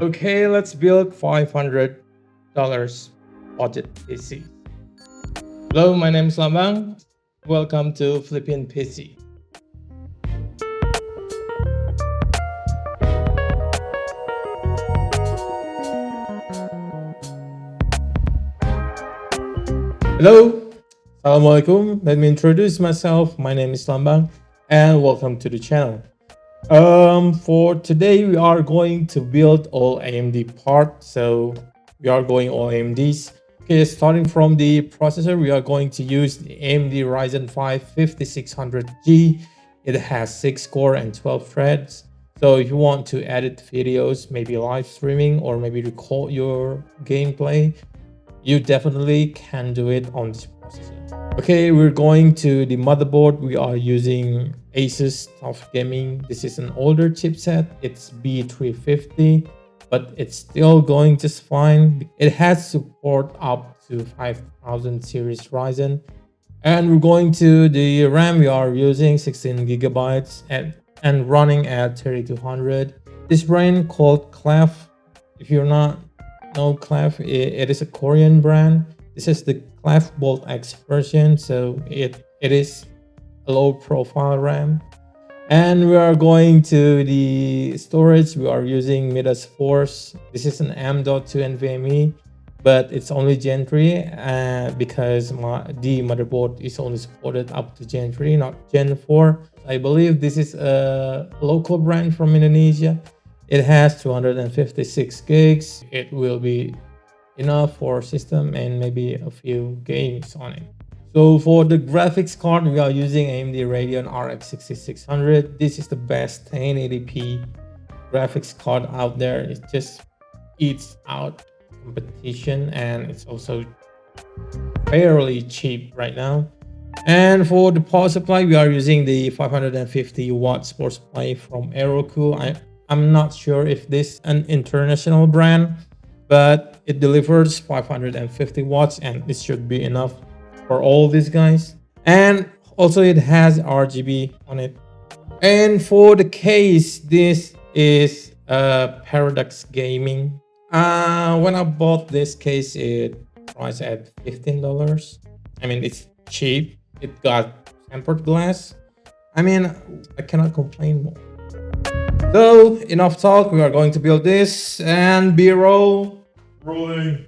Okay, let's build $500 budget PC. Hello, my name is Lambang. Welcome to Philippine PC. Hello, Assalamualaikum. Let me introduce myself. My name is Lambang and welcome to the channel. For today, we are going to build all AMD parts. So we are going all AMDs. Okay, starting from the processor, we are going to use the AMD Ryzen 5 5600G. It has 6 core and 12 threads. So if you want to edit videos, maybe live streaming or maybe record your gameplay, you definitely can do it on this processor. Okay, we're going to the motherboard. We are using Asus TUF Gaming. This is an older chipset. It's B350, but it's still going just fine. It has support up to 5000 series Ryzen. And we're going to the RAM. We are using 16 gigabytes and running at 3200. This brand called Clef. If you're not know Clef, it is a Korean brand. This is the Clef Bolt X version, so it is a low profile RAM. And we are going to the storage. We are using Midas Force. This is an M.2 NVMe, but it's only Gen 3 because the motherboard is only supported up to Gen 3, not Gen 4. I believe this is a local brand from Indonesia. It has 256 gigs. It will be enough for system and maybe a few games on it. So for the graphics card, we are using AMD Radeon RX 6600. This is the best 1080p graphics card out there. It just eats out competition and it's also fairly cheap right now. And for the power supply, we are using the 550 watt power supply from Aerocool. I'm not sure if this is an international brand, but it delivers 550 watts and it should be enough for all these guys. And also it has RGB on it. And for the case, this is Paradox Gaming. When I bought this case, it priced at $15. I mean, it's cheap. It got tempered glass. I mean, I cannot complain more. So enough talk, we are going to build this and B-roll rolling.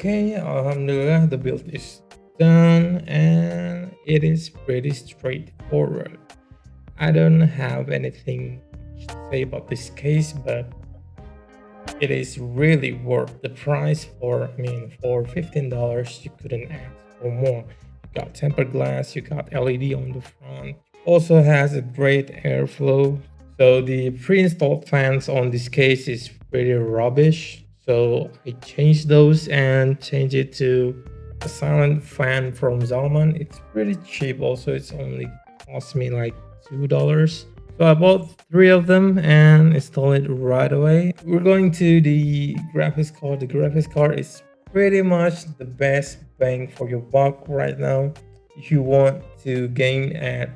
Okay, alhamdulillah, the build is done and it is pretty straightforward. I don't have anything much to say about this case, but it is really worth the price. For for $15 you couldn't ask for more. You got tempered glass, you got LED on the front, also has a great airflow. So the pre-installed fans on this case is pretty rubbish, so I changed those and changed it to a silent fan from Zalman. It's pretty cheap also, it's only cost me like $2. So I bought 3 of them and installed it right away. We're going to the graphics card. The graphics card is pretty much the best bang for your buck right now. If you want to game at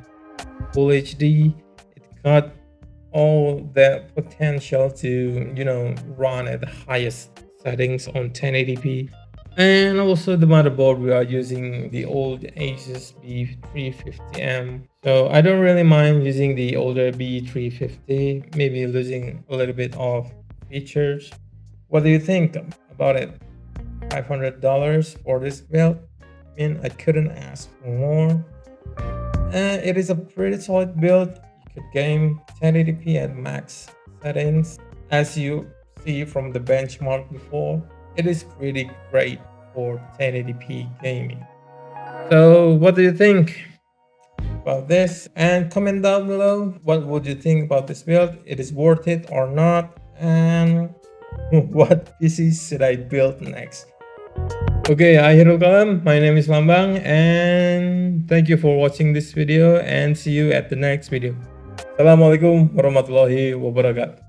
Full HD, it got all the potential to run at the highest settings on 1080p. And also the motherboard, we are using the old Asus B350M. So I don't really mind using the older B350, maybe losing a little bit of features. What do you think about it? $500 for this build? I couldn't ask for more. It is a pretty solid build. You could game 1080p at max settings. As you see from the benchmark before, it is pretty great for 1080p gaming. So what do you think about this? And comment down below, what would you think about this build? It is worth it or not? And what PCs should I build next? Okay, akhirul kalam, my name is Lambang and thank you for watching this video and see you at the next video. Assalamualaikum warahmatullahi wabarakatuh.